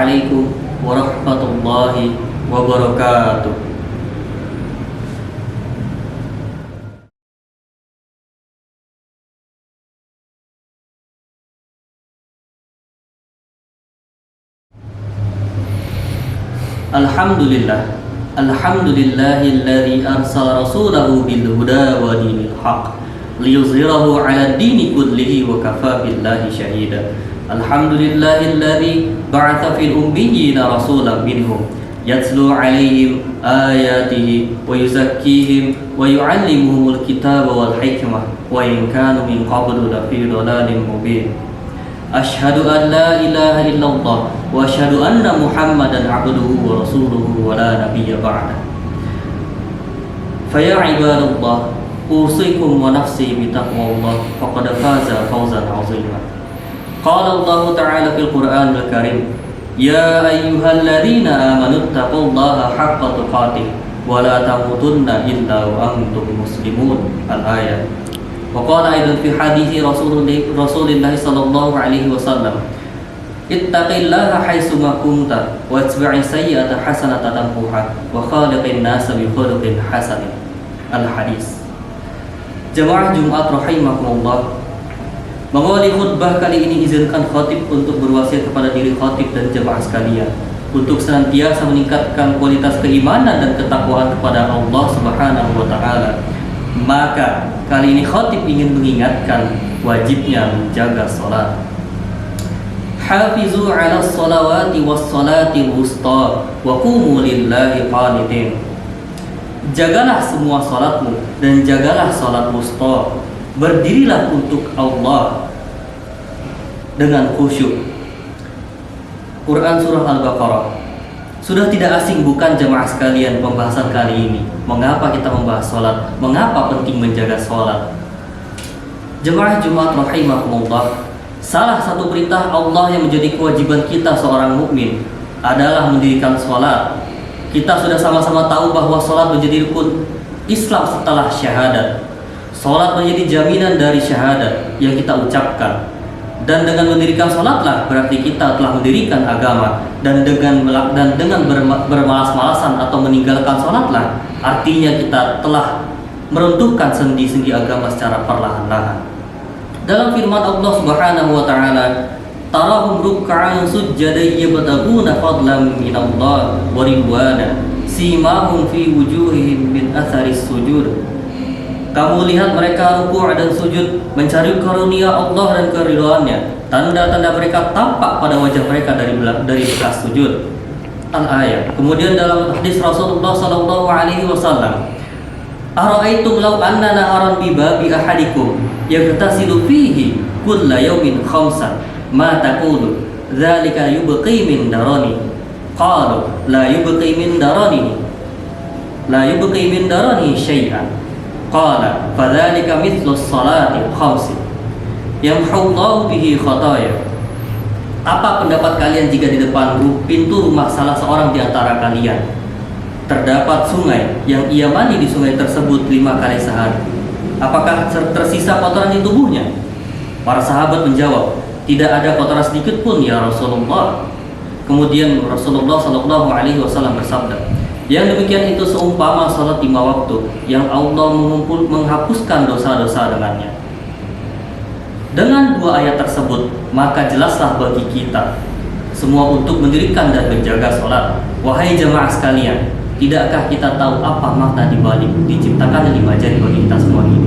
Assalamualaikum warahmatullahi wabarakatuh. Alhamdulillahilladzi arsala rasulahu bil huda wa dinil haq liyuzhirahu 'ala ad-dini kullihi wa kafaa billahi shahida. Alhamdulillahilladzi ba'atha fil ummiyina rasulan minhum yatlu 'alaihim ayatihi wa yuzakkihim wa yu'allimuhumul kitaba wal hikmah wa in kanu min qablu lafi dhalalin mubin. Asyhadu an la ilaha illallah wa asyhadu anna Muhammadan abduhu wa rasuluhu wa la nabiyya ba'dah. Fa ya ibadallah, usikum wa nafsi bi taqwallah faqad faza fawzan 'azima. Qala Allah ta'ala fil Qur'anil Karim, ya ayyuhalladzina amanu taqullaha haqqa tuqatih wa la tamutunna illa wa antum muslimun. Al-ayat. وقال أيضا في حديث رسول الله صلى الله عليه وسلم اتق الله حيثما كنت واتبع السيئة حسنة تمحها وخالق الناس بخلق حسن. Al-Hadis. Jamaah Jumat rahimakumullah, mengawali khutbah kali ini izinkan khatib untuk berwasiat kepada diri khatib dan jamaah sekalian untuk senantiasa meningkatkan kualitas keimanan dan ketakwaan kepada Allah Subhanahu wa taala. Maka kali ini khatib ingin mengingatkan wajibnya menjaga salat. Hafizu 'ala sholawati was salatil wusta wa qumu lillahi qanitin. Jagalah semua salatmu dan jagalah salat wusta. Berdirilah untuk Allah dengan khusyuk. Quran surah Al-Baqarah. Sudah tidak asing bukan jemaah sekalian pembahasan kali ini. Mengapa kita membahas sholat? Mengapa penting menjaga sholat? Jemaah Jumat rahimahumullah, salah satu perintah Allah yang menjadi kewajiban kita seorang mukmin adalah mendirikan sholat. Kita sudah sama-sama tahu bahwa sholat menjadi rukun Islam setelah syahadat. Sholat menjadi jaminan dari syahadat yang kita ucapkan. Dan dengan mendirikan sholatlah berarti kita telah mendirikan agama. Dan dengan bermalas-malasan atau meninggalkan sholatlah artinya kita telah meruntuhkan sendi-sendi agama secara perlahan-lahan. Dalam firman Allah Subhanahu wa taala, tarahum ruk'an sujjadan yabtaguna fadlan minallah wa ridwana simahum fi wujuhihim min atharis sujud. Kamu lihat mereka rukuk dan sujud mencari karunia Allah dan keridhaannya. Tanda-tanda mereka tampak pada wajah mereka dari bekas sujud. Al-ayat. Kemudian dalam hadis Rasulullah sallallahu alaihi wasallam, ara'aitum law anna naharan bi babi ahadikum yaghtasilu fihi kulla yawmin khamsan ma taqulu dzalika yubqi min darani. Qalu la yubqi min darani syai'an. Qala fadzalika mithlu sholati khamsi yamhullahu bihi khataya. Apa pendapat kalian jika di depan pintu rumah salah seorang di antara kalian terdapat sungai yang ia mandi di sungai tersebut 5 kali sehari? Apakah tersisa kotoran di tubuhnya? Para sahabat menjawab, tidak ada kotoran sedikit pun ya Rasulullah. Kemudian Rasulullah sallallahu alaihi wasallam bersabda, yang demikian itu seumpama salat 5 waktu yang Allah menghapuskan dosa-dosa dengannya. Dengan 2 ayat tersebut, maka jelaslah bagi kita semua untuk mendirikan dan menjaga salat. Wahai jemaah sekalian, tidakkah kita tahu apa makna dibalik diciptakan 5 jari bagi kita semua ini?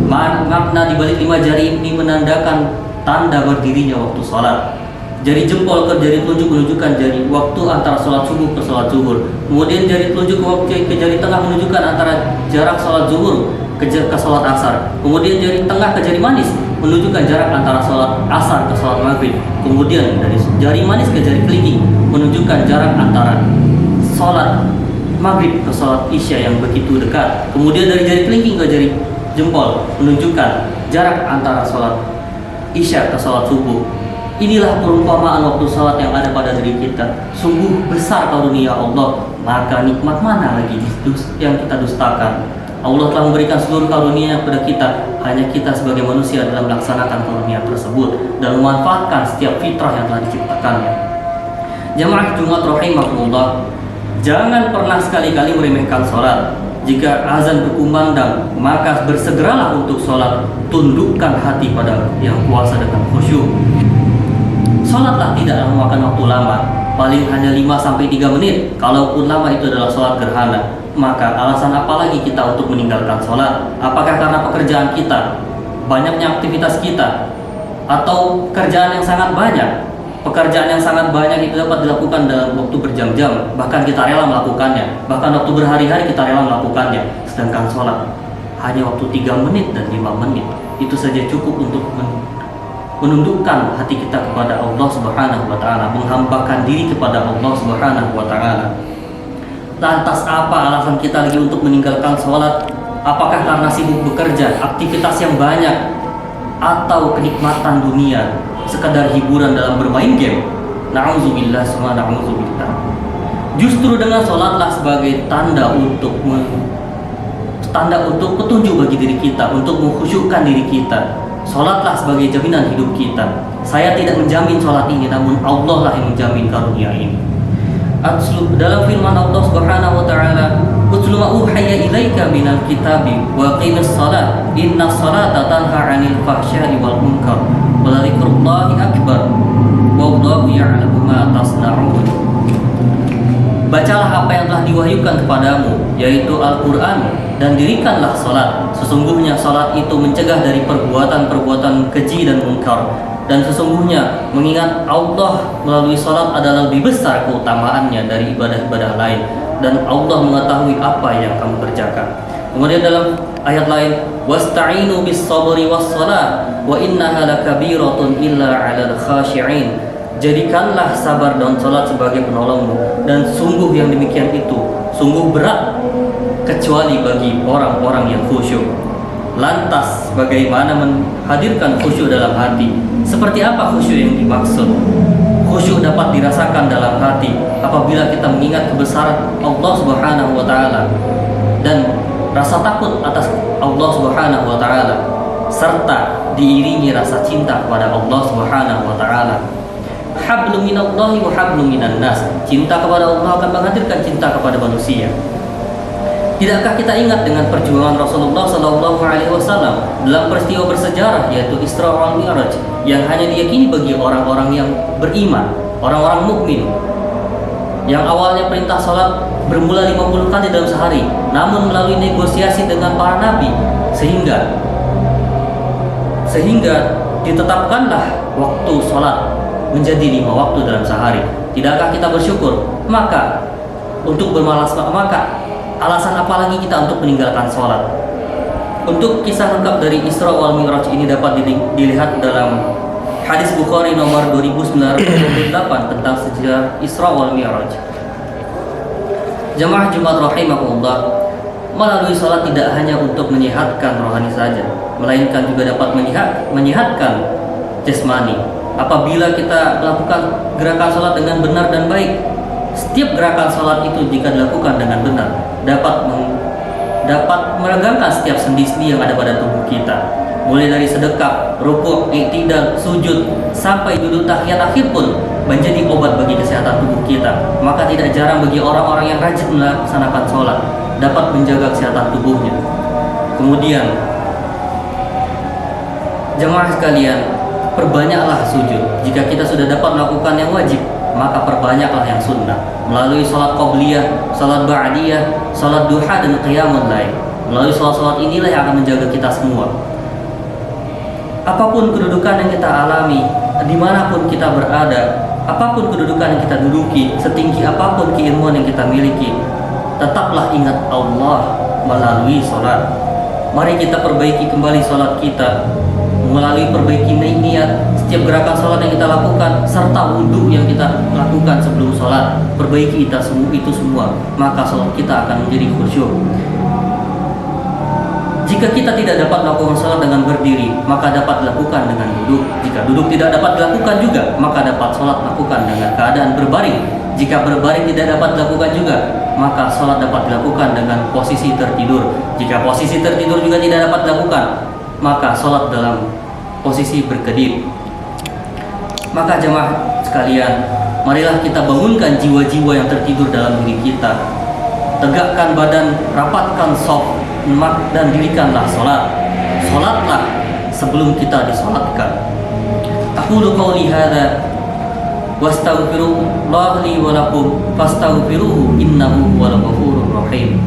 Makna dibalik 5 jari ini menandakan tanda berdirinya waktu salat. Jari jempol ke jari telunjuk menunjukkan jari waktu antara sholat subuh ke sholat zuhur. Kemudian jari telunjuk ke jari tengah menunjukkan antara jarak sholat zuhur ke sholat asar. Kemudian jari tengah ke jari manis menunjukkan jarak antara sholat asar ke sholat maghrib. Kemudian dari jari manis ke jari kelingking menunjukkan jarak antara sholat maghrib ke sholat isya yang begitu dekat. Kemudian dari jari kelingking ke jari jempol menunjukkan jarak antara sholat isya ke sholat subuh. Inilah perumpamaan waktu salat yang ada pada diri kita. Sungguh besar karunia Allah, maka nikmat mana lagi yang kita dustakan? Allah telah memberikan seluruh karunia kepada kita. Hanya kita sebagai manusia dalam melaksanakan karunia tersebut dan memanfaatkan setiap fitrah yang telah diciptakannya. Jamaah Jumat rahimakumullah, jangan pernah sekali-kali meremehkan sholat. Jika azan berkumandang, maka bersegeralah untuk sholat. Tundukkan hati pada yang kuasa dengan khusyuk. Sholatlah tidak memakan waktu lama, paling hanya 5-3 menit. Kalaupun lama itu adalah sholat gerhana, maka alasan apa lagi kita untuk meninggalkan sholat? Apakah karena pekerjaan kita, banyaknya aktivitas kita, atau kerjaan yang sangat banyak? Pekerjaan yang sangat banyak itu dapat dilakukan dalam waktu berjam-jam, bahkan kita rela melakukannya, bahkan waktu berhari-hari kita rela melakukannya. Sedangkan sholat hanya waktu 3 menit dan 5 menit, itu saja cukup untuk menundukkan hati kita kepada Allah Subhanahu wa Ta'ala, menghambakan diri kepada Allah Subhanahu wa Ta'ala. Lantas apa alasan kita lagi untuk meninggalkan sholat? Apakah karena sibuk bekerja, aktivitas yang banyak, atau kenikmatan dunia, sekadar hiburan dalam bermain game? Na'udzubillah summa na'udzubillah. Justru dengan sholatlah sebagai tanda untuk petunjuk bagi diri kita, untuk mengkhusyukkan diri kita. Sholatlah sebagai jaminan hidup kita. Saya tidak menjamin sholat ini, namun Allah lah yang menjamin karunia ini. Dalam firman Allah Subhanahu wa Ta'ala, "Utlu ma uhiya ilaika minal kitabi wa aqimis shalah innas salata tanha 'anil fahsya'i wal munkar wa dzikrullahi akbar wallahu ya'lamu ma tasna'un." Bacalah apa yang telah diwahyukan kepadamu, yaitu Al-Quran, dan dirikanlah salat. Sesungguhnya salat itu mencegah dari perbuatan-perbuatan keji dan munkar. Dan sesungguhnya mengingat Allah melalui salat adalah lebih besar keutamaannya dari ibadah-ibadah lain. Dan Allah mengetahui apa yang kamu kerjakan. Kemudian dalam ayat lain, "Wasta'inu bis sabri was salat wa innaha lakabiratun illa 'alal khashi'in." Jadikanlah sabar dan salat sebagai penolongmu, dan sungguh yang demikian itu sungguh berat kecuali bagi orang-orang yang khusyuk. Lantas bagaimana menghadirkan khusyuk dalam hati? Seperti apa khusyuk yang dimaksud? Khusyuk dapat dirasakan dalam hati apabila kita mengingat kebesaran Allah Subhanahu wa Ta'ala dan rasa takut atas Allah Subhanahu wa Ta'ala, serta diiringi rasa cinta kepada Allah Subhanahu wa Ta'ala. Hablum minallahi wa hablum minan nas. Cinta kepada Allah akan menghadirkan cinta kepada manusia. Tidakkah kita ingat dengan perjuangan Rasulullah SAW dalam peristiwa bersejarah, yaitu Isra wal Mi'raj, yang hanya diyakini bagi orang-orang yang beriman, orang-orang mukmin, yang awalnya perintah salat bermula 50 kali dalam sehari, namun melalui negosiasi dengan para nabi sehingga ditetapkanlah waktu salat menjadi 5 waktu dalam sehari. Tidakkah kita bersyukur? Maka alasan apa lagi kita untuk meninggalkan sholat? Untuk kisah lengkap dari Isra wal Mi'raj ini dapat dilihat dalam hadis Bukhari nomor 2928 tentang sejarah Isra wal Mi'raj. Jamaah Jumat rahimakumullah, melalui sholat tidak hanya untuk menyehatkan rohani saja, melainkan juga dapat menyehatkan jasmani. Apabila kita melakukan gerakan sholat dengan benar dan baik, setiap gerakan sholat itu jika dilakukan dengan benar dapat meregangkan setiap sendi-sendi yang ada pada tubuh kita, mulai dari sedekap, rukuk, i'tidal, sujud, sampai duduk tahiyat akhir pun menjadi obat bagi kesehatan tubuh kita. Maka tidak jarang bagi orang-orang yang rajin melaksanakan sholat dapat menjaga kesehatan tubuhnya. Kemudian jemaah sekalian, perbanyaklah sujud. Jika kita sudah dapat melakukan yang wajib, maka perbanyaklah yang sunnah melalui sholat qobliyah, sholat ba'diyah, sholat duha, dan qiyamul lail. Melalui sholat-sholat inilah yang akan menjaga kita semua. Apapun kedudukan yang kita alami, dimanapun kita berada, apapun kedudukan yang kita duduki, setinggi apapun keilmuan yang kita miliki, tetaplah ingat Allah melalui sholat. Mari kita perbaiki kembali sholat kita melalui perbaiki niat setiap gerakan sholat yang kita lakukan, serta wudhu yang kita lakukan sebelum sholat. Perbaiki itu semua, maka sholat kita akan menjadi khusyuk. Jika kita tidak dapat melakukan sholat dengan berdiri, maka dapat dilakukan dengan duduk. Jika duduk tidak dapat dilakukan juga, maka dapat sholat dilakukan dengan keadaan berbaring. Jika berbaring tidak dapat dilakukan juga, maka sholat dapat dilakukan dengan posisi tertidur. Jika posisi tertidur juga tidak dapat dilakukan, maka sholat dalam posisi berkedip. Maka jemaah sekalian, Marilah kita bangunkan jiwa-jiwa yang tertidur dalam diri kita. Tegakkan badan, rapatkan shaf, dan dirikanlah sholat. Sholatlah sebelum kita disolatkan. Aqulu qawli hadza wastaghfirullah li wa lakum fastaghfiruhu innahu huwal ghafurur rahim.